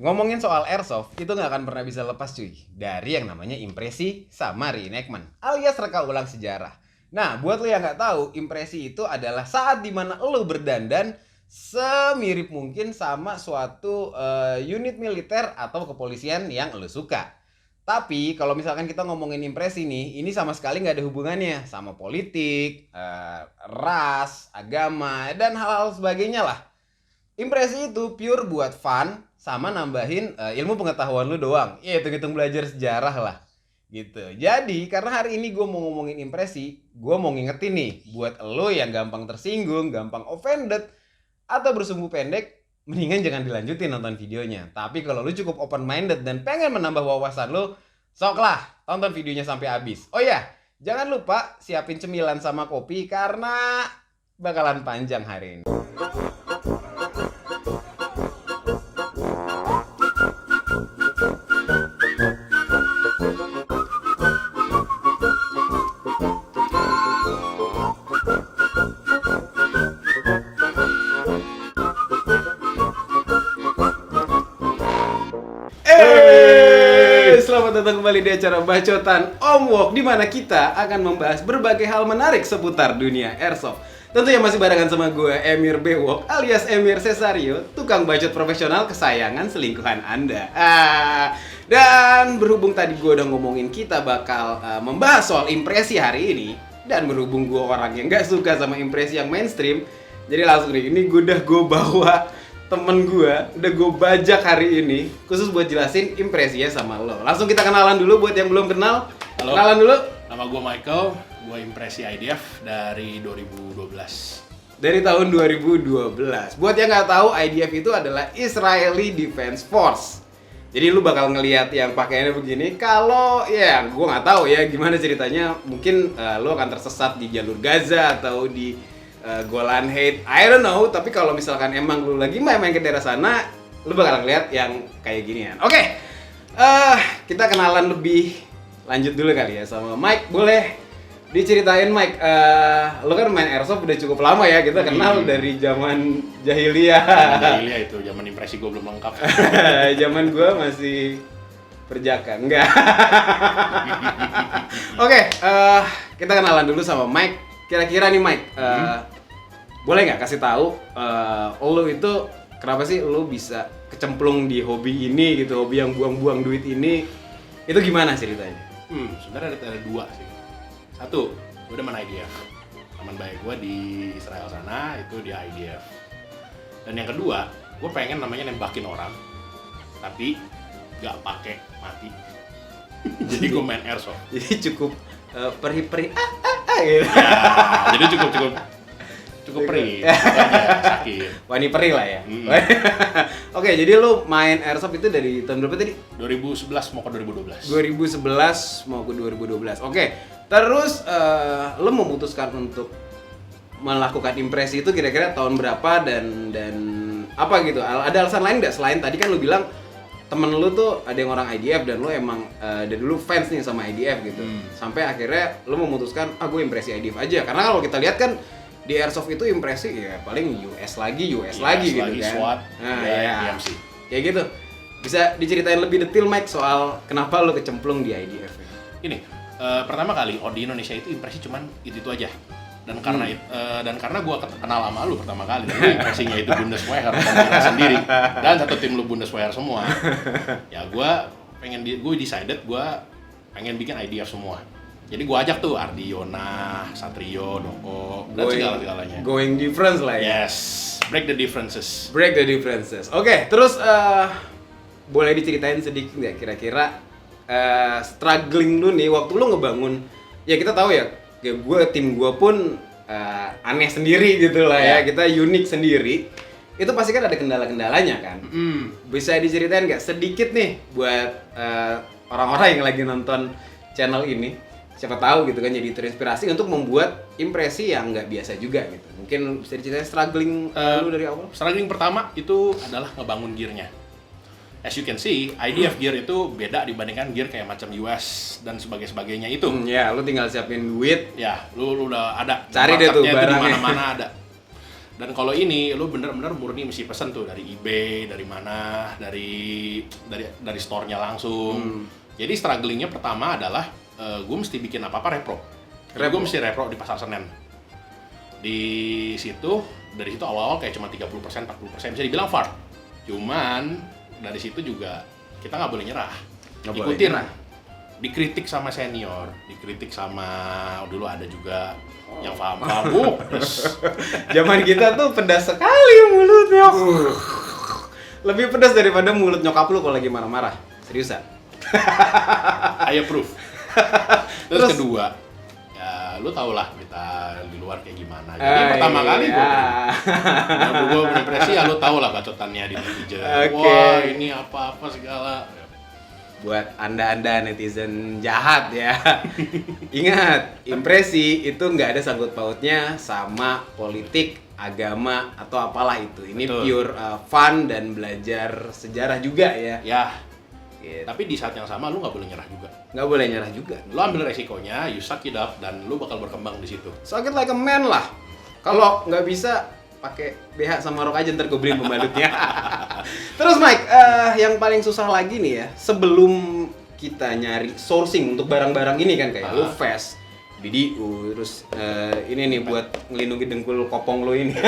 ngomongin soal airsoft itu nggak akan pernah bisa lepas cuy dari yang namanya impresi sama reenactment alias reka ulang sejarah. Nah, buat lo yang nggak tahu, impresi itu adalah saat dimana lo berdandan semirip mungkin sama suatu unit militer atau kepolisian yang lo suka. Tapi kalau misalkan kita ngomongin impresi nih, ini sama sekali nggak ada hubungannya sama politik, ras, agama, dan hal-hal sebagainya lah. Impresi itu pure buat fun sama nambahin ilmu pengetahuan lu doang. Ya hitung-hitung belajar sejarah lah. Gitu. Jadi karena hari ini gue mau ngomongin impresi, gue mau ngingetin nih buat lo yang gampang tersinggung, gampang offended, atau bersumbu pendek, mendingan jangan dilanjutin nonton videonya. Tapi kalau lu cukup open minded dan pengen menambah wawasan lu, sok lah tonton videonya sampai habis. Oh ya, jangan lupa siapin cemilan sama kopi karena bakalan panjang hari ini. Selamat datang kembali di acara Bacotan Om Wok, di mana kita akan membahas berbagai hal menarik seputar dunia airsoft. Tentunya masih barengan sama gue, Emir Bewok alias Emir Cesario, tukang bacot profesional kesayangan selingkuhan Anda. Dan berhubung tadi gue udah ngomongin kita bakal membahas soal impresi hari ini, dan berhubung gue orang yang gak suka sama impresi yang mainstream, jadi langsung nih, ini gue bawa temen gue, udah gue bajak hari ini khusus buat jelasin impresinya sama lo. Langsung kita kenalan dulu buat yang belum kenal. Halo. Kenalan dulu. Nama gue Michael, gue impresi IDF dari 2012. Dari tahun 2012. Buat yang nggak tahu, IDF itu adalah Israeli Defense Force. Jadi lu bakal ngelihat yang pakaiannya begini. Kalau ya gue nggak tahu ya gimana ceritanya. Mungkin lu akan tersesat di jalur Gaza atau di Golan Heights, I don't know. Tapi kalau misalkan emang lu lagi main-main ke daerah sana, lu bakal ngeliat yang kayak ginian. Oke, kita kenalan lebih lanjut dulu kali ya sama Mike. Boleh diceritain Mike, lu kan main airsoft udah cukup lama ya. Kita kenal dari zaman jahiliyah. Jahiliyah itu, zaman impresi gue belum lengkap. Zaman gue masih perjaka, enggak. Oke, kita kenalan dulu sama Mike. Kira-kira nih Mike, boleh nggak kasih tahu lo itu kenapa sih lo bisa kecemplung di hobi ini gitu, hobi yang buang-buang duit ini, itu gimana ceritanya? Sebenarnya ada dua sih. Satu, gue udah main IDF. Teman baik gue di Israel sana itu di IDF. Dan yang kedua, gue pengen namanya nembakin orang, tapi nggak pakai mati. Jadi gue main airsoft. Jadi cukup perih-perih gitu. Ya, jadi cukup perih. Sakit. Wani perih lah ya. Oke, jadi lu main airsoft itu dari tahun berapa tadi? 2011 mau ke 2012. 2011 mau ke 2012. Oke. Terus lu memutuskan untuk melakukan impresi itu kira-kira tahun berapa dan apa gitu? Ada alasan lain nggak selain tadi kan lu bilang temen lu tuh ada yang orang IDF dan lu emang dari dulu fans nih sama IDF gitu. Sampai akhirnya lu memutuskan gue impresi IDF aja. Karena kalau kita lihat kan di airsoft itu impresi ya paling US lagi gitu kan. SWAT, ya. DMC. Kayak gitu. Bisa diceritain lebih detail Mike soal kenapa lu kecemplung di IDF? Ini pertama kali di Indonesia itu impresi cuman itu aja. Dan karena gue kenal sama lu pertama kali, impresinya itu Bundeswehr dan sendiri dan satu tim lu Bundeswehr semua. Ya gue decided gue pengen bikin IDF semua. Jadi gue ajak tuh Ardi, Yona, Satrio, Doko, dan segala-galanya. Going difference lah ya. Yes, break the differences. Oke, terus boleh diceritain sedikit nggak kira-kira struggling lu nih waktu lu ngebangun? Ya kita tahu ya, tim gue pun aneh sendiri gitu lah ya, kita unik sendiri. Itu pasti kan ada kendala-kendalanya kan. Bisa diceritain nggak sedikit nih buat orang-orang yang lagi nonton channel ini? Siapa tahu gitu kan jadi terinspirasi untuk membuat impresi yang nggak biasa juga gitu. Mungkin bisa diceritain struggling lu dari awal? Struggling pertama itu adalah ngebangun gearnya. As you can see, IDF gear itu beda dibandingkan gear kayak macam US dan sebagainya itu. Ya, lu tinggal siapin duit. Ya, lu udah ada. Cari deh tuh barangnya. Di mana-mana ada. Dan kalau ini lu bener-bener murni mesti pesen tuh dari eBay, dari mana, dari store-nya langsung. Jadi strugglingnya pertama adalah gue mesti bikin apa-apa repro. Gue mesti repro di Pasar Senen. Dari situ awal-awal kayak cuma 30%, 40%, bisa dibilang far. Cuman dari situ juga kita nggak boleh nyerah. Ikutin, dikritik sama senior, dikritik sama dulu ada juga yang paham. Zaman kita tuh pedas sekali mulutnya. Lebih pedas daripada mulut nyokap lu kalau lagi marah-marah. Seriusan. I approve. Terus kedua, ya lu tau lah berita di luar kayak gimana. Jadi pertama kali gue berimpresi, ya lu tau lah bacotannya di netizen. Wah ini apa-apa segala. Buat anda netizen jahat ya. Ingat, impresi itu nggak ada sangkut pautnya sama politik, agama atau apalah itu. Ini betul. Pure fun dan belajar sejarah juga ya. Ya. Gitu. Tapi di saat yang sama lu nggak boleh nyerah juga. Nggak boleh nyerah juga. Lu ambil resikonya, you suck it up, dan lu bakal berkembang di situ. Suck it like a man lah. Kalau nggak bisa pakai BH sama rok aja, ntar gue beliin pembalutnya. Terus Mike, yang paling susah lagi nih ya, sebelum kita nyari sourcing untuk barang-barang ini kan kayak lu Fast, BDU, terus ini nih buat ngelindungi dengkul kopong lo ini.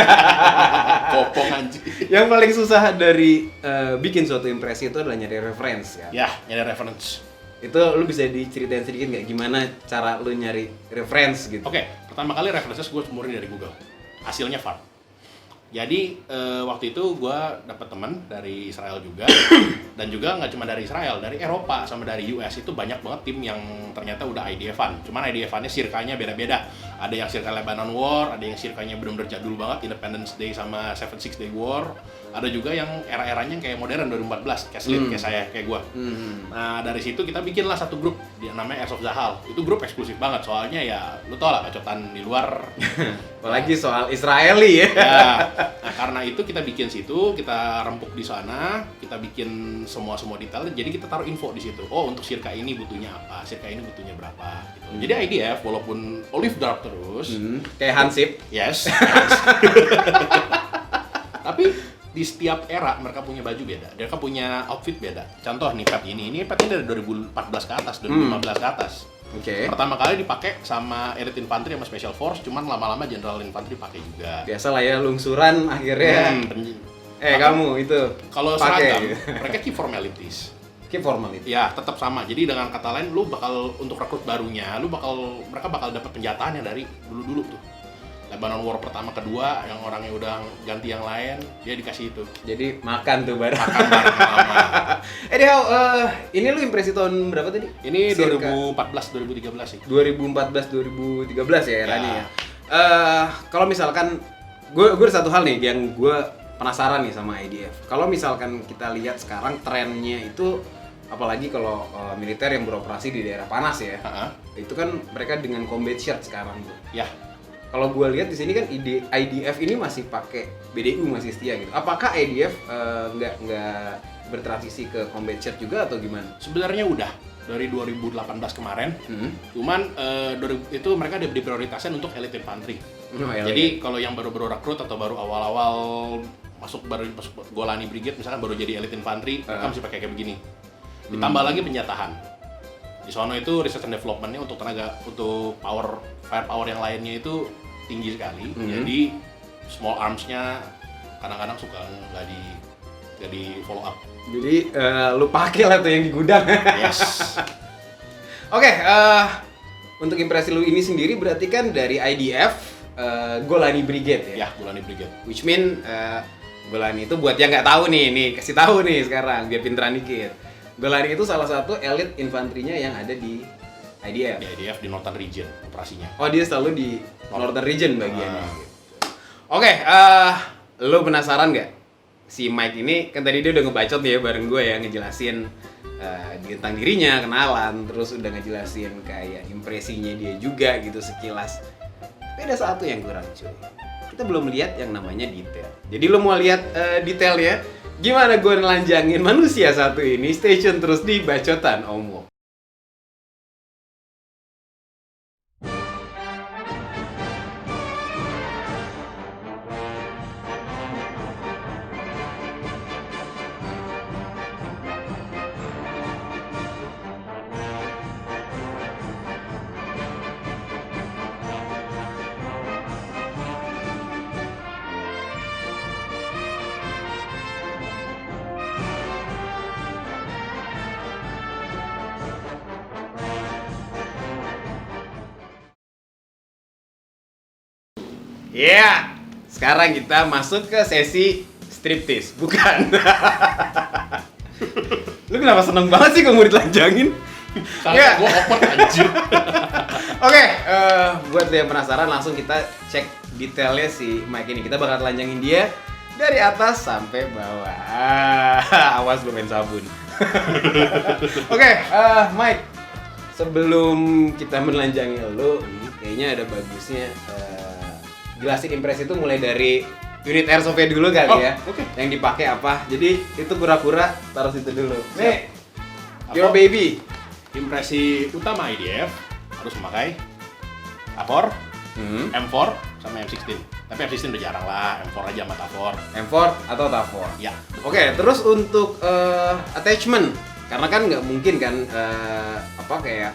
Kopong anjing. Yang paling susah dari bikin suatu impresi itu adalah nyari reference kan? Ya, nyari reference. Itu lu bisa diceritain sedikit nggak gimana cara lu nyari reference gitu? Oke, pertama kali references gue murni dari Google. Hasilnya far. Jadi waktu itu gue dapet teman dari Israel juga, dan juga nggak cuma dari Israel, dari Eropa sama dari US itu banyak banget tim yang ternyata udah IDF-an. Cuman IDF-annya sirkanya beda-beda. Ada yang sirka Lebanon War, ada yang sirkanya bener-bener jadul banget, Independence Day sama 7 Day War. Ada juga yang era-eranya kayak modern 2014, kayak Slim, kayak saya, kayak gue. Nah dari situ kita bikinlah satu grup, dia namanya Heirs of Zahal. Itu grup eksklusif banget, soalnya ya lu tau lah bacotan di luar. Apalagi soal Israeli ya. Nah karena itu kita bikin situ, kita rempuk di sana, kita bikin semua detail. Jadi kita taruh info di situ. Oh untuk sirka ini butuhnya apa, sirka ini butuhnya berapa. Gitu. Jadi IDF walaupun olive dark terus, kayak Hansip. Yes. Tapi di setiap era mereka punya baju beda, mereka punya outfit beda. Contoh nih pet ini dari 2014 ke atas, 2015 ke atas. Oke. Pertama kali dipakai sama Elite Infantry sama Special Force, cuman lama-lama General Infantry pakai juga. Biasa lah ya lungsuran akhirnya. Kamu itu. Kalau seragam, mereka keep formalities. Keep formalities. Ya, tetap sama. Jadi dengan kata lain, lu bakal untuk rekrut barunya, mereka bakal dapat penjatahan yang dari dulu-dulu tuh. Lebanon War pertama, kedua, yang orangnya udah ganti yang lain, dia dikasih itu. Jadi makan tuh bareng. Makan bareng lama. Ini lu impresi tahun berapa tadi? Ini 2014-2013 sih. 2014-2013 ya eranya ya. Kalau misalkan, gue ada satu hal nih yang gue penasaran nih sama IDF. Kalau misalkan kita lihat sekarang trennya itu, apalagi kalau militer yang beroperasi di daerah panas ya, itu kan mereka dengan combat shirt sekarang tuh. Ya. Kalau gue lihat di sini kan IDF ini masih pakai BDU, masih setia gitu. Apakah IDF nggak bertransisi ke combat shirt juga atau gimana? Sebenarnya udah dari 2018 kemarin. Cuman itu mereka diprioritaskan untuk elite infantry. Jadi kalau yang baru rekrut atau baru awal-awal masuk Golani Brigade misalkan baru jadi elite infantry, mereka mesti pakai kayak begini. Ditambah lagi penjatahan. Di sono itu research and development-nya untuk firepower yang lainnya itu tinggi sekali. Jadi small arms-nya kadang-kadang suka nggak di follow up. Jadi lu pakai lah tuh yang di gudang. Yes. Oke, untuk impresi lu ini sendiri berarti kan dari IDF Golani Brigade ya? Ya, Golani Brigade. Which mean Golani itu buat yang nggak tahu nih kasih tahu nih sekarang biar pinteran dikit. Golani itu salah satu elit infanterinya yang ada di IDF. Di IDF di Northern Region operasinya. Oh, dia selalu di Northern Region bagiannya. Gitu. Oke, lo penasaran nggak? Si Mike ini kan tadi dia udah ngebacot nih ya bareng gue ya, ngejelasin tentang dirinya, kenalan, terus udah ngejelasin kayak impresinya dia juga gitu sekilas. Tapi ada satu yang kurang cuy. Kita belum lihat yang namanya detail. Jadi lo mau lihat detailnya? Gimana gue nelanjangin manusia satu ini? Stay tune terus di Bacotan Om Wok. Iya. Sekarang kita masuk ke sesi striptease, bukan? Lu kenapa seneng banget sih kalau mau ditelanjangin? Karena gue awkward anjir. Oke, buat yang penasaran langsung kita cek detailnya si Mike ini. Kita bakal telanjangin dia dari atas sampai bawah. Awas lu main sabun. Oke, Mike. Sebelum kita menelanjangi lu, kayaknya ada bagusnya jelasin impresi itu mulai dari unit airsoft-nya dulu kali ya. Oke. Yang dipakai apa? Jadi itu kura-kura taruh situ dulu. Nih, Apa? your baby. Impresi utama IDF harus memakai Tavor, M4 sama M16. Tapi M16 udah jarang lah, M4 aja sama Tavor. M4 atau Tavor. Ya. Oke, terus untuk attachment, karena kan nggak mungkin kan kayak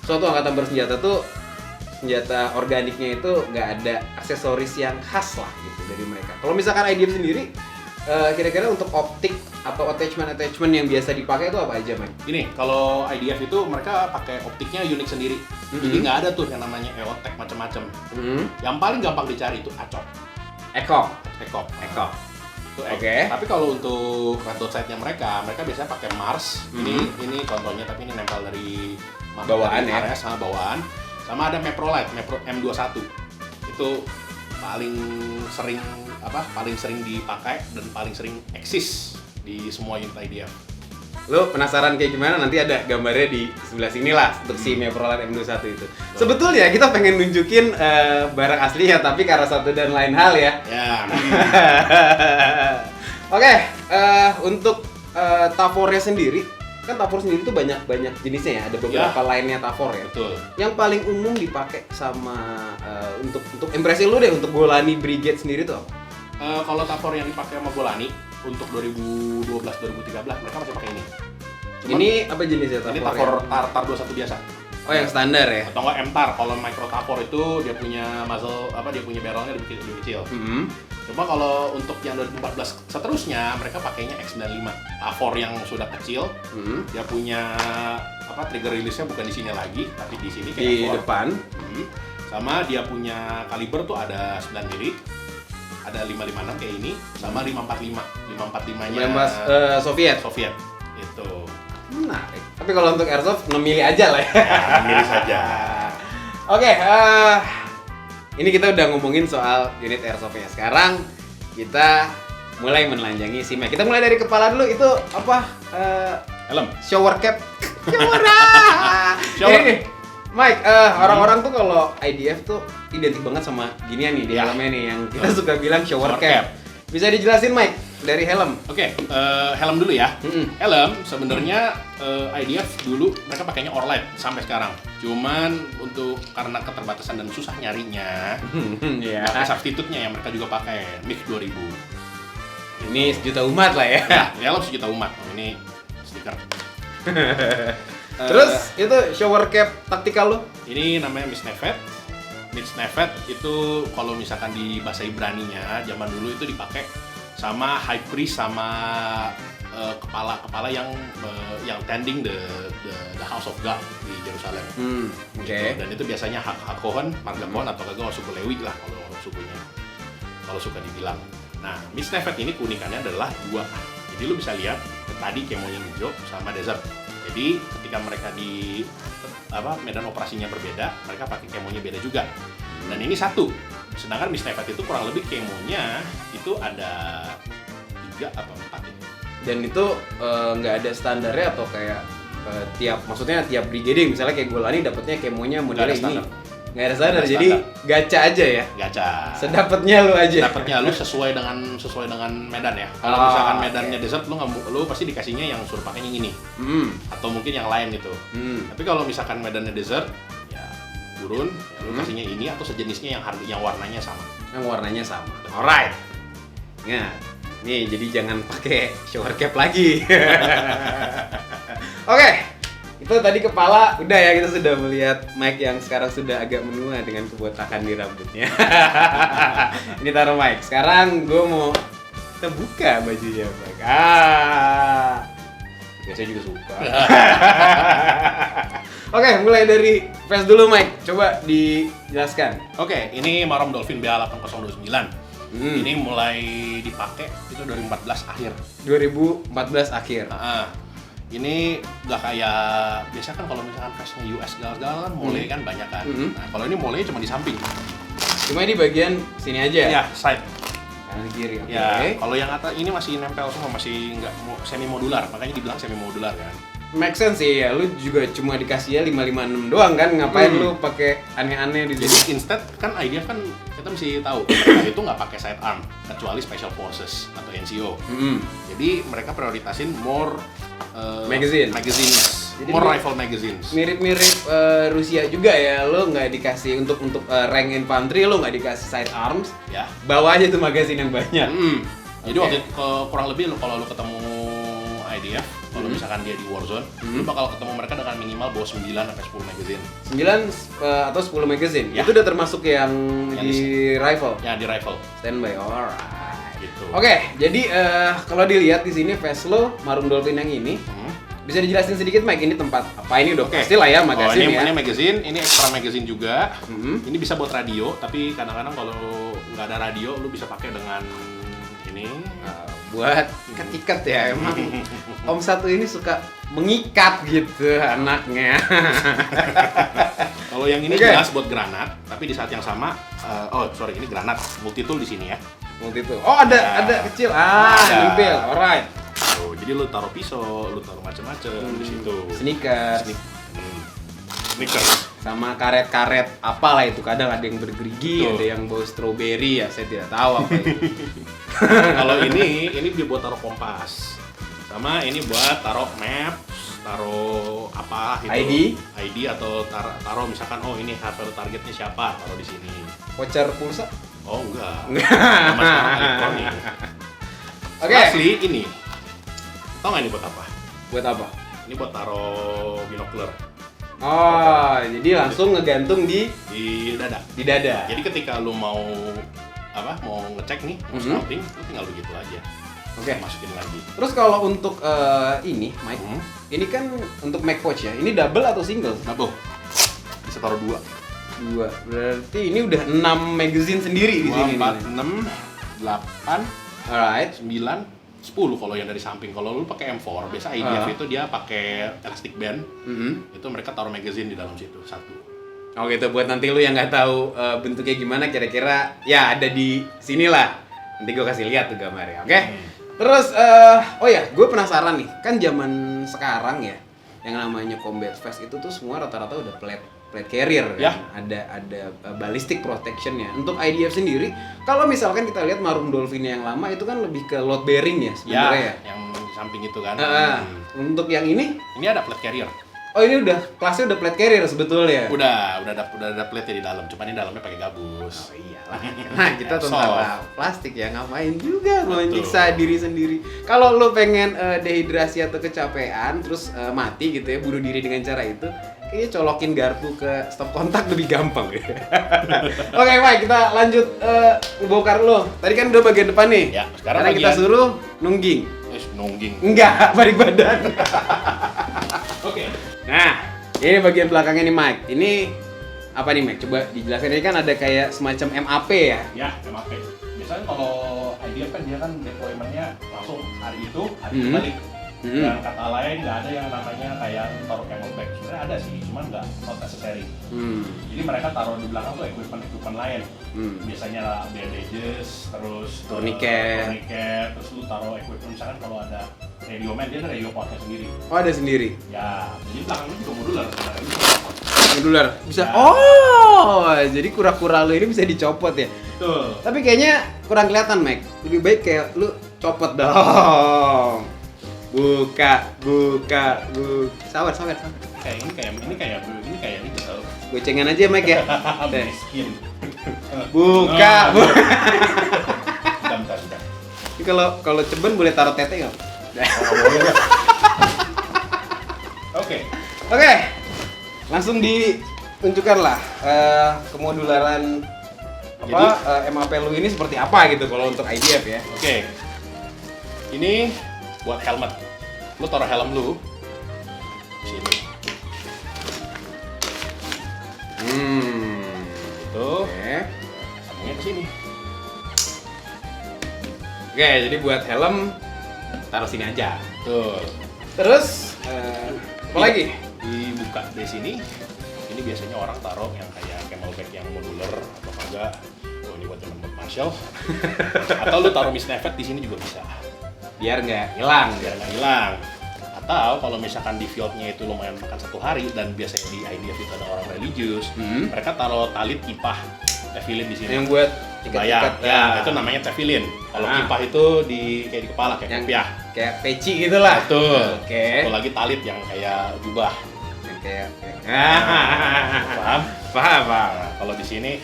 suatu angkatan bersenjata tuh senjata organiknya itu nggak ada aksesoris yang khas lah gitu dari mereka. Kalau misalkan IDF sendiri, kira-kira untuk optik atau attachment yang biasa dipakai itu apa aja, Mike? Ini kalau IDF itu mereka pakai optiknya unik sendiri. Jadi nggak ada tuh yang namanya EOTech macam-macam. Yang paling gampang dicari itu ACOG. Ekop. Itu Oke. Tapi kalau untuk red dot sight-nya mereka biasanya pakai Mars. Ini contohnya, tapi ini nempel dari Bawaan dari ya? Ares sama bawaan. Sama ada Meprolite, M21. Itu paling sering dipakai dan paling sering eksis di semua unit IDF. Lo penasaran kayak gimana? Nanti ada gambarnya di sebelah sini lah untuk si Meprolite M21 itu. Sebetulnya kita pengen nunjukin barang aslinya, tapi karena satu dan lain hal ya. Ya, Oke, untuk Tavornya sendiri, kan Tavor sendiri tuh banyak jenisnya ya. Ada beberapa lainnya Tavor ya. betul. Yang paling umum dipakai sama untuk impresi lu deh, untuk Golani Brigade sendiri tuh apa? Kalau Tavor yang dipakai sama Golani untuk 2012-2013 mereka masih pakai ini. Ini apa jenisnya Tavor? Ini Tavor Tar 21 biasa. Oh, yang standar ya? Atau enggak M-Tar. Kalau Micro Tavor itu dia punya muzzle dia punya barrelnya lebih kecil. Cuma kalau untuk yang 2014 seterusnya mereka pakainya X95 Tavor yang sudah kecil. Dia punya trigger release-nya bukan di sini lagi, tapi di sini kayak Di Tavor. depan. Sama dia punya kaliber tuh ada 9 mili. Ada 556 kayak ini sama 545. 545-nya Soviet. Itu. Menarik. Tapi kalau untuk airsoft 6 mili aja lah ya. Ya, milih saja. Oke, ini kita udah ngomongin soal unit airsoftnya. Sekarang kita mulai menelanjangi si Mike. Kita mulai dari kepala dulu. Itu apa? Helm. Shower cap. Shower. Shower. Ini nih, Mike. Orang-orang tuh kalau IDF tuh identik banget sama ginian nih di Ya. helmnya nih yang kita suka bilang shower Shower cap. Bisa dijelasin, Mike, dari helm? Oke, helm dulu ya. Helm sebenarnya IDF dulu mereka pakainya Orlite sampai sekarang. Cuman karena keterbatasan dan susah nyarinya, Ya. pakai substitute-nya yang mereka juga pakai MiG 2000. Ini sejuta umat lah ya. Ya, helm sejuta umat. Oh, ini stiker. Terus itu shower cap taktikal lo? Ini namanya Misnevet. Misnevet itu kalau misalkan di bahasa Ibraninya zaman dulu itu dipakai sama high priest sama kepala yang tending the House of God di Yerusalem. Oke. Dan itu biasanya Hakohon, marga Kohon atau kagak suku Lewi lah kalau suka dibilang. Nah, Misnevet ini keunikannya adalah dua. Jadi lu bisa lihat tadi kemonya hijau sama desert. Jadi ketika mereka di medan operasinya berbeda, mereka pakai kemonya beda juga. Dan ini satu. Sedangkan Misnevet itu kurang lebih kemonya itu ada 3 atau 4 ya. Dan itu nggak ada standarnya atau kayak tiap brigade misalnya kayak Golani dapatnya kemonya modelnya ini. Nggak ada standar, jadi gacha aja ya. Gacha. Sedapatnya lu aja. Dapatnya lu sesuai dengan medan ya. Kalau misalkan medannya desert lu pasti dikasihnya yang suruh pakai yang ini. Atau mungkin yang lain gitu. Tapi kalau misalkan medannya desert ya turun, ya lu kasihnya ini atau sejenisnya yang warnanya sama. Yang warnanya sama. Alright. Ingat. Nih, jadi jangan pakai shower cap lagi. Oke. Itu tadi kepala, udah ya, kita sudah melihat Mike yang sekarang sudah agak menua dengan kebotakan di rambutnya. Ini taruh Mike. Sekarang gue mau kita buka bajunya Mike. Biasanya juga suka. Oke, mulai dari face dulu Mike. Coba dijelaskan. Oke, ini Marom Dolphin BA8029. Ini mulai dipakai itu 2014 akhir. 2014 akhir. Ini nggak kayak biasa kan kalau misalkan face-nya US segala-segala kan mole kan banyak kan. Nah, kalau ini mole cuma di samping. Cuma di bagian sini aja. Ya, side. Kanan kiri. Oke. Ya, kalau yang atas ini masih nempel semua, masih nggak semi modular, makanya dibilang semi modular kan. Make sense sih ya, lu juga cuma dikasih ya 556 doang kan, ngapain lu pakai aneh-aneh di Jadi sini? instead kan idea kan kita mesti tahu mereka itu nggak pakai sidearm kecuali Special Forces atau NCO. Jadi mereka prioritasin more magazines, Jadi more rifle magazines. Mirip-mirip Rusia juga ya, lo nggak dikasih untuk rank infantry, lo nggak dikasih sidearms, Ya. bawa aja tuh magazine yang banyak. Jadi waktu kurang lebih kalau lu ketemu IDF, kalau misalkan dia di Warzone, lu bakal ketemu mereka dengan minimal bawa 9 sampai 10 magazine. 9 atau 10 magazine, Ya. itu udah termasuk yang Yang di rifle? Ya di rifle. Standby, alright. Gitu. Oke, jadi kalau dilihat di sini Veslo Marum Dolphin yang ini, bisa dijelasin sedikit Mike, ini tempat apa ini udah pasti lah ya magazine ya. Ini magazine, ini extra magazine juga. Ini bisa buat radio, tapi kadang-kadang kalau nggak ada radio, lu bisa pakai dengan ini. Buat ikat-ikat ya, emang Om Satu ini suka mengikat gitu anaknya. Kalau yang ini jelas buat granat, tapi di saat yang sama, ini granat multi tool di sini ya. Multi tool. Oh ada kecil, nempel, alright. Tuh, jadi lu taruh pisau, lu taruh macam-macam di situ. Sneakers. Sneakers. Sama karet-karet apalah itu, kadang ada yang bergerigi, ada yang bau strawberry ya, saya tidak tahu apa itu. Kalau ini dia buat taruh kompas. Sama ini buat taruh map, taruh apa itu. ID atau taruh misalkan ini hasil targetnya siapa, taruh di sini. Voucher pulsa? Oh enggak. Sama sekarang elektronik. Oke. Asli ini. Tau nggak ini buat apa? Buat apa? Ini buat taruh binokler Oh, jadi langsung ngegantung di dada. Di dada. Jadi ketika lu mau ngecek nih, mau scouting, lu tinggal begitu aja. Oke. Masukin lagi. Terus kalau untuk ini, Mike, ini kan untuk Mac pouch ya. Ini double atau single? Double. Bisa taruh 2. Berarti ini udah 6 magazine sendiri di sini. 4, 6, 8, Alright. 9, 10 kalau yang dari samping. Kalau lu pakai M4, biasa IDF itu dia pakai elastic band. Itu mereka taruh magazine di dalam situ satu. Oh gitu, buat nanti lu yang nggak tahu bentuknya gimana kira-kira, ya ada di sini lah. Nanti gue kasih lihat tuh gambarnya, oke? Terus, gue penasaran nih, kan zaman sekarang ya, yang namanya combat vest itu tuh semua rata-rata udah plate carrier kan? Ada ballistic protectionnya. Untuk IDF sendiri, kalau misalkan kita lihat Marum Dolphin yang lama itu kan lebih ke load bearing ya sebenarnya ya. Yang di samping itu kan. Untuk yang ini ada plate carrier. Oh ini kelasnya udah plate carrier sebetulnya. Udah ada plate di dalam, cuman ini dalamnya pakai gabus. Oh iyalah. Nah, kita tentara plastik ya, ngapain juga menyiksa diri sendiri. Kalau lo pengen dehidrasi atau kecapean terus mati gitu ya, bunuh diri dengan cara itu, kayaknya colokin garpu ke stop kontak lebih gampang ya. Oke, Mike, kita lanjut bongkar lo. Tadi kan udah bagian depan nih. Ya, sekarang kita suruh nungging. Nungging. Enggak, balik badan. Oke. Nah, ini bagian belakangnya nih Mike. Ini apa nih Mike? Coba dijelaskan, ini kan ada kayak semacam MAP ya? Ya, MAP. Biasanya kalau IDF kan dia kan deployment-nya langsung hari itu balik. Yang kata lain nggak ada yang namanya kayak taruh camelback. Sebenarnya ada sih, cuman nggak not necessary. Jadi mereka taruh di belakang tuh equipment lain. Biasanya bandages, terus tourniquet, terus lu taruh equipment misalkan kalau ada radio man, dia ada radio portnya sendiri. Oh ada sendiri? Ya, jadi belakangnya juga modular sebenarnya. Modular? Bisa? Ya. Oh, jadi kura-kura lu ini bisa dicopot ya? Betul. Tapi kayaknya kurang kelihatan Mike. Lebih baik kayak lu copot dong. Buka. Sabar. Kayak ini kayak gitu tau. Gocengan aja Mike ya. Miskin. Buka. Bentar. Ini kalau ceben boleh taruh tete nggak? Oke. Langsung ditunjukkan lah kemodularan MAP lu ini seperti apa gitu kalau untuk IDF ya. Oke. Ini buat helmet. lu taruh helm lu sini. Gitu. Oke. Sambungnya ke sini. Oke, jadi buat helm taruh sini aja. Tuh. Terus apa lagi? Dibuka dari sini. Ini biasanya orang taruh yang kayak camelback yang modular atau kagak. Oh, ini buat teman-teman Marshall. Atau lu taruh Miss Nevet di sini juga bisa. Biar nggak hilang. Biar nggak hilang. Atau kalau misalkan di fieldnya itu lumayan makan 1 hari dan biasanya di IDF itu ada orang religius, mereka taruh talit kipah tefilin di sini. Yang buat bayang, ikat-ikat. ya itu namanya tefilin. Kalau kipah itu kayak di kepala kayak kopiah. Kayak peci gitu lah. Betul. Oke. Satu lagi talit yang kayak jubah. Yang kayak Paham? paham. Nah, kalau di sini,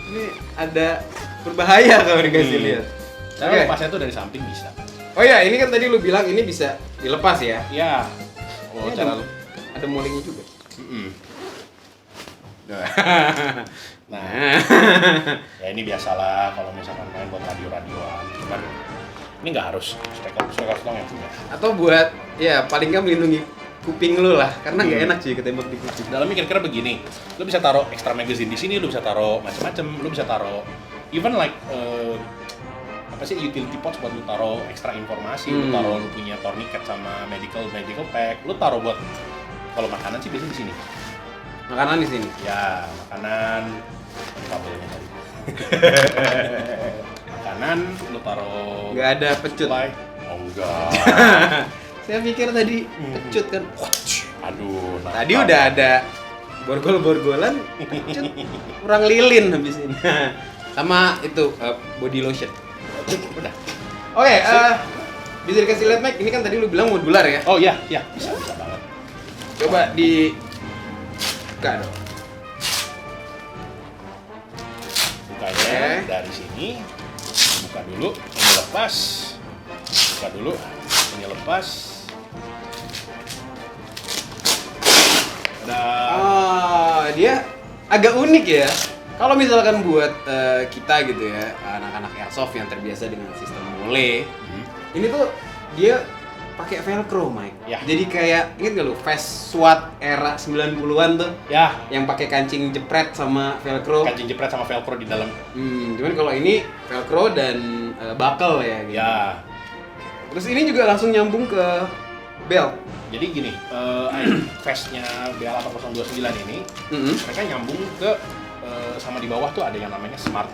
Ini ada berbahaya kalau dikasih lihat. cara Oke. lepasnya tuh dari samping bisa. Oh ya, ini kan tadi lu bilang ini bisa dilepas ya. Ya. Oh, Ini cara ada molingnya juga. Nah, ya ini biasalah kalau misalkan main buat radio-radioan. Cuman ini nggak harus speaker doang yang punya. Atau buat ya paling nggak melindungi kuping lu lah, karena nggak enak sih ketembak di kuping. Dalamnya kira-kira begini, lu bisa taruh extra magazine di sini, lu bisa taruh macam-macam, lu bisa taruh even like apa sih utility pouch buat lu taruh ekstra informasi, lu taruh lu punya tourniquet sama medical pack, lu taruh buat kalau makanan sih biasanya di sini. Makanan di sini. Ya, makanan kabelnya tadi. Makanan lu taruh Nggak ada pecut. supply. Oh enggak. Saya pikir tadi pecut kan. Aduh, Tadi udah ada borgol-borgolan, pecut, kurang lilin habis ini. Sama itu body lotion. udah. Oke, bisa dikasih lihat Mike, ini kan tadi lu bilang modular ya. Oh iya, bisa banget. Coba di buka dong. Bukanya dari sini. Buka dulu, ini lepas. Buka dulu, ini lepas. Dia agak unik ya. Kalau misalkan buat kita gitu ya, anak-anak airsoft yang terbiasa dengan sistem mole, ini tuh dia pakai velcro, Mike. Ya. Jadi kayak inget gak lu Vest SWAT era 90-an tuh? Ya, Yang pakai kancing jepret sama velcro. kancing jepret sama velcro di dalam. Cuman kalau ini velcro dan buckle ya gitu. Ya. Terus ini juga langsung nyambung ke belt. Jadi gini, vestnya BL8029 ini, mereka nyambung ke sama di bawah tuh ada yang namanya smart.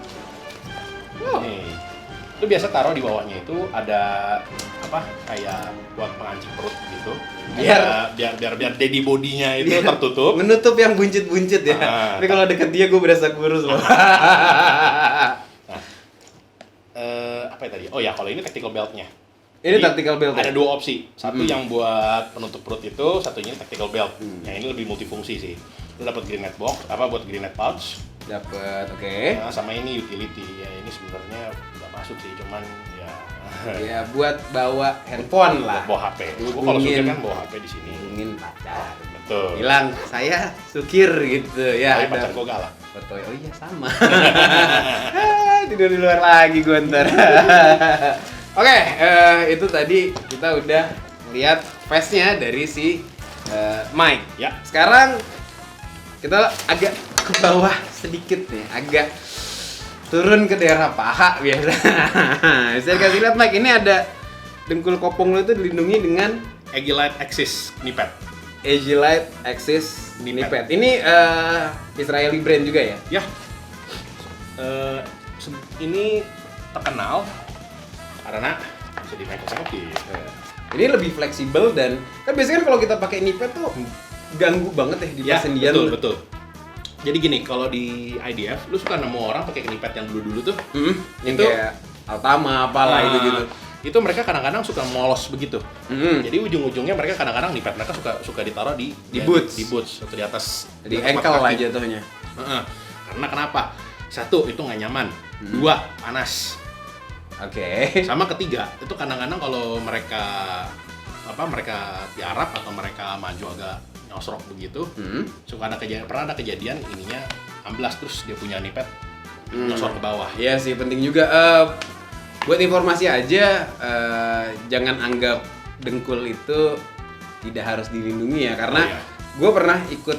Nih, itu biasa taruh di bawahnya itu ada apa kayak buat pengancing perut gitu. Biar daddy bodinya itu tertutup. Menutup yang buncit-buncit ya. Tapi kalau deket dia gue berasa kurus loh. Apa ya tadi? Oh ya, kalau ini tactical beltnya. Ini Jadi, tactical belt. ada 2 opsi. Satu yang buat penutup perut itu, satunya tactical belt. Yang ini lebih multifungsi sih. Lu dapat grenade box, buat grenade pouch. Dapat, oke. Nah, sama ini utility. Ya ini sebenarnya nggak masuk sih, cuman ya. Ya buat bawa handphone lah. Bawa HP. Gua kalau suka kan bawa HP di sini. Hubungin pacar. Betul. Bilang saya sukir gitu ya. Tapi pacar gua galak. Foto, oh iya sama. Tidur di luar lagi gue ntar. Oke, itu tadi kita udah lihat face-nya dari si Mike. Ya. Sekarang kita agak ke bawah sedikit nih, agak turun ke daerah paha biasa. Bisa dikasih lihat Mike, ini ada dengkul kopong lo itu dilindungi dengan Agilite Axis knee pad. Agilite Axis knee pad. Ini Israeli brand juga ya? Ya. Ini terkenal karena bisa dipakai sama gitu. Ini lebih fleksibel dan kan biasanya kan kalau kita pakai knee pad tuh ganggu banget ya di persendian. Betul. Jadi gini, kalau di IDF lu suka nemu orang pakai knee pad yang dulu-dulu tuh. Yang Itu kayak Altama apalah itu gitu. Itu mereka kadang-kadang suka molos begitu. Jadi ujung-ujungnya mereka kadang-kadang knee pad mereka suka ditaruh di boots. Di boots atau di atas Jadi di atas ankle kaki. lah jatuhnya. Karena kenapa? 1, itu nggak nyaman. 2, panas. Oke. Sama ketiga, itu kadang-kadang kalau mereka tiarap atau mereka maju agak nyosrok begitu, suka pernah ada kejadian ininya amblas terus dia punya knee pad nyosor ke bawah. Iya sih penting juga Buat informasi aja, jangan anggap dengkul itu tidak harus dilindungi ya, karena gue pernah ikut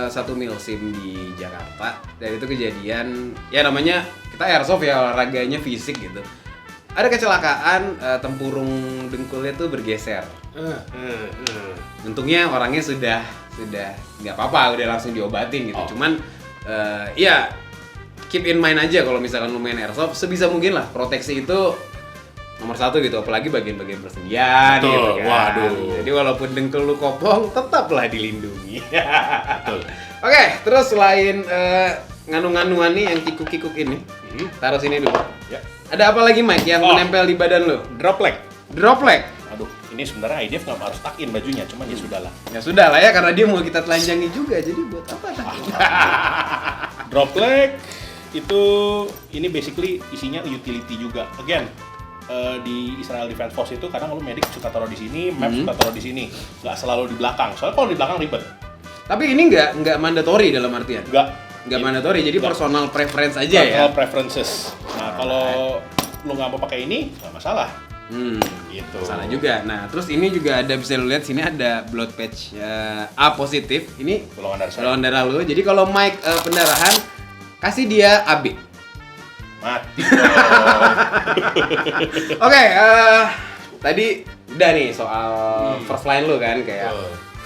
satu milsim di Jakarta dan itu kejadian ya namanya kita airsoft ya, olahraganya fisik gitu. Ada kecelakaan, tempurung dengkulnya tuh bergeser. Untungnya orangnya sudah nggak apa-apa, udah langsung diobatin gitu. Cuman ya keep in mind aja kalau misalkan lu main airsoft, sebisa mungkin lah proteksi itu nomor satu gitu, apalagi bagian-bagian persendian gitu kan. Waduh. Jadi walaupun dengkul lu kopong, tetaplah dilindungi. Betul. Oke, terus selain nganu-nganuan nih yang kikuk-kikuk ini, taruh sini dulu. Ya. Ada apa lagi Mike yang menempel di badan lu? Drop leg. Drop leg. Aduh, ini sebenarnya IDF nggak harus takin bajunya, cuman ya sudah lah. Ya sudah lah ya, karena dia mau kita telanjangi juga, jadi buat apa takin? Drop leg itu ini basically isinya utility juga. Again, di Israel Defense Force itu kadang lu medik suka taruh di sini, map suka taruh di sini, nggak selalu di belakang. Soalnya kalau di belakang ribet. Tapi ini nggak mandatory dalam artian? Nggak mandatory, jadi personal preference aja ya? Personal preferences. Nah, kalau lu nggak mau pakai ini, nggak masalah. Gitu. Salah juga. Nah, terus ini juga ada, bisa lu lihat sini ada blood patch A positif. Ini golongan darah lu. Jadi kalau Mike pendarahan, kasih dia AB. Mati. Oke, tadi udah nih soal first line lu kan, kayak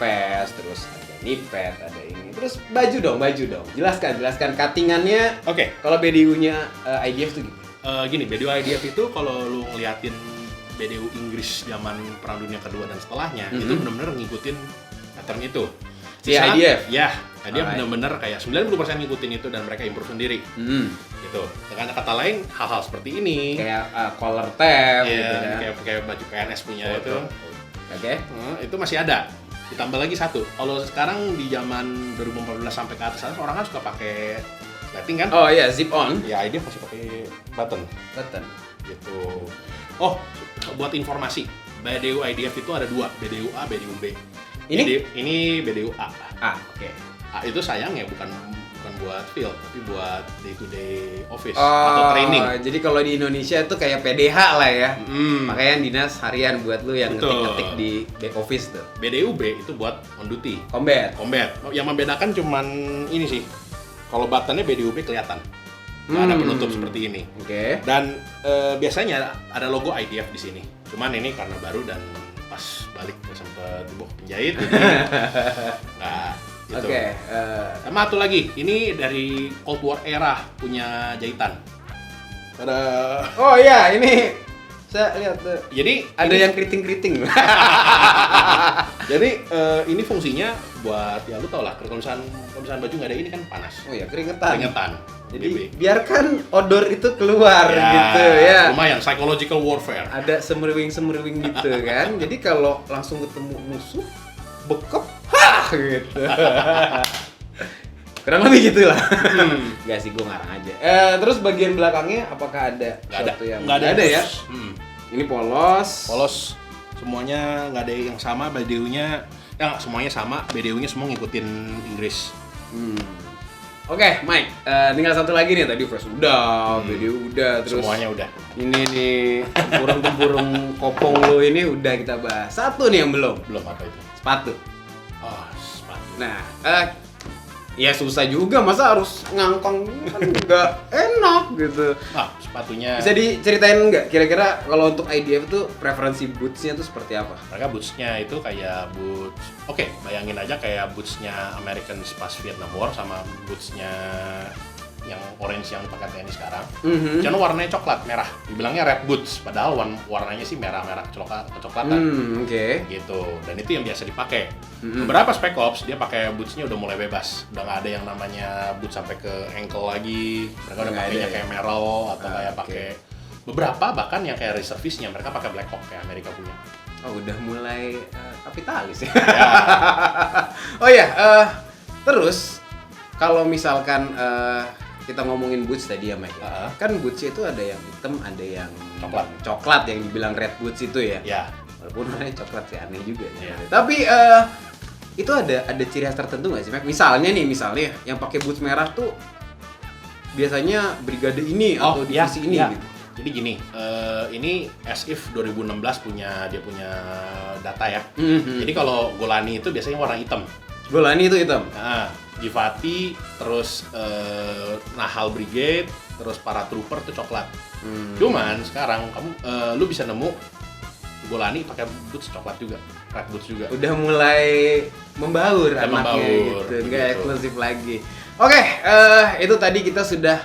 vest, terus ada knee pad, ada ini. Terus baju dong. Jelaskan cuttingannya. Oke. Kalau BDU-nya IDF tuh gitu. Gini, BDU IDF itu kalau lu ngeliatin BDU Inggris zaman Perang Dunia Kedua dan setelahnya, itu benar-benar ngikutin pattern itu. Iya, IDF? Ya, dia benar-benar kayak 90% ngikutin itu dan mereka improve sendiri. Gitu. Dengan kata lain, hal-hal seperti ini kayak collar tab gitu ya, kan. kayak baju PNS punya itu. Oke. Itu masih ada. Ditambah lagi satu, kalau sekarang di zaman 2014 sampai ke atas orang kan suka pakai lighting kan? Oh iya, zip on. Ya, IDF masih pakai button. Gitu. Oh, buat informasi, BDU IDF itu ada dua, BDU A, BDU B. Ini BDU A. Oke. A itu sayangnya bukan buat field, tapi buat day to day office atau training. Jadi kalau di Indonesia itu kayak PDH lah ya. Makanya dinas harian buat lu yang ngetik-ngetik di back office tuh. BDU B itu buat on duty. Combat. Yang membedakan cuman ini sih. Kalau buttonnya BDU B kelihatan. Nggak ada penutup seperti ini. Oke. Dan biasanya ada logo IDF di sini. Cuman ini karena baru dan pas balik sempet dibawa penjahit. Nah, gitu. Oke. Sama satu lagi, ini dari Cold War era punya jahitan. Ada. Oh iya, ini saya lihat tuh. Jadi ada ini, yang keriting-keriting. Jadi ini fungsinya buat ya lu tau lah, kalau misalkan baju nggak ada ini kan panas. Oh iya, keringetan. BB. Jadi biarkan odor itu keluar gitu ya. Lumayan psychological warfare. Ada semeriwing gitu kan. Jadi kalau langsung ketemu musuh bekep, gitu. Kurang lebih gitu lah. Enggak sih, gue ngarang aja. Terus bagian belakangnya apakah ada sesuatu yang nggak ada ya? Ini polos. Semuanya nggak ada yang sama, BDU-nya ya nggak semuanya sama, BDU-nya semua ngikutin Inggris. Oke, Mike, tinggal satu lagi nih, tadi Fresh udah, BDU udah, terus semuanya udah. Ini nih, tempurung kopong lo ini udah kita bahas. Satu nih yang belum. Belum apa itu? Sepatu. Oh, sepatu. Nah, ya susah juga, masa harus ngangkong kan nggak enak gitu. Sepatunya. Bisa diceritain nggak kira-kira kalau untuk IDF tuh preferensi bootsnya tuh seperti apa? Mereka bootsnya itu kayak boots. Oke, bayangin aja kayak bootsnya American pas Vietnam War sama bootsnya yang orange yang dipakai TNI sekarang. Cuma warnanya coklat merah. Dibilangnya red boots, padahal warnanya sih merah-merah kecoklatan. Oke. Gitu. Dan itu yang biasa dipakai. Beberapa Spec Ops dia pakai bootsnya udah mulai bebas. Udah nggak ada yang namanya boots sampai ke ankle lagi. Mereka udah pakainya kayak Merrell atau kayak pakai beberapa bahkan yang kayak reservisnya mereka pakai Black Hawk kayak Amerika punya. Oh, udah mulai kapitalis ya. Oh ya, terus kalau misalkan kita ngomongin boots tadi ya, Mike. Kan bootsnya itu ada yang hitam, ada yang coklat yang dibilang red boots itu ya. Ya. Walaupun warnanya coklat sih, aneh juga. Ya. Tapi itu ada ciri khas tertentu nggak sih, Mike? Misalnya yang pakai boots merah tuh biasanya brigade ini atau divisi ini gitu. Jadi gini, ini as if 2016 dia punya data ya. Jadi kalau Golani itu biasanya warna hitam. Golani itu hitam. Nah, Givati, terus Nahal Brigade, terus Paratrooper itu coklat. Cuman sekarang lu bisa nemu Golani pakai boots coklat juga, red boots juga. Udah mulai membaur anaknya gitu, nggak eksklusif lagi. Oke, itu tadi kita sudah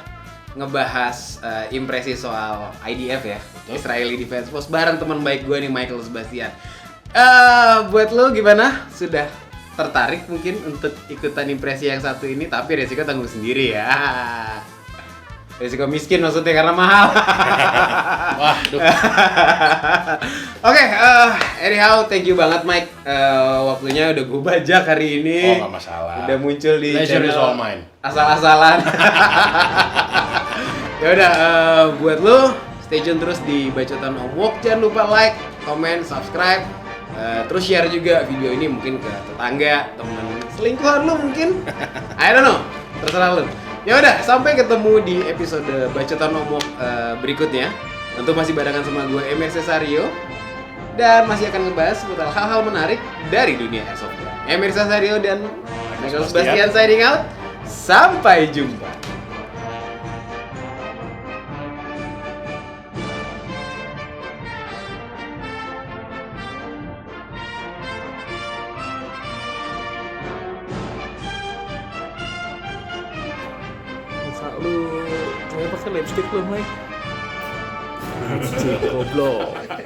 ngebahas impresi soal IDF ya, Israeli Defense Force bareng teman baik gue nih Michael Sebastian. Buat lo gimana? Sudah tertarik mungkin untuk ikutan impresi yang satu ini, tapi resiko tanggung sendiri ya. Resiko miskin maksudnya karena mahal. Wah, Oke, anyhow, thank you banget Mike. Waktunya udah gue bajak hari ini. Oh, nggak masalah. Udah muncul di Leisure is channel all mine. asal-asalan. Ya udah, buat lo stay tune terus di Bacotan Om Wok. Jangan lupa like, comment, subscribe. Terus share juga video ini mungkin ke tetangga, teman selingkuhan lo mungkin. I don't know, terserah lo. Ya udah, sampai ketemu di episode Bacotan Om Wok berikutnya. Tentu masih barengan sama gue Emir Cesario dan masih akan ngebahas seputar hal-hal menarik dari dunia airsoft. Emir Cesario dan Michael Sebastian signing out. Sampai jumpa. Masa lu cewek pakai lipstick lu, Mike? Lipstick goblok.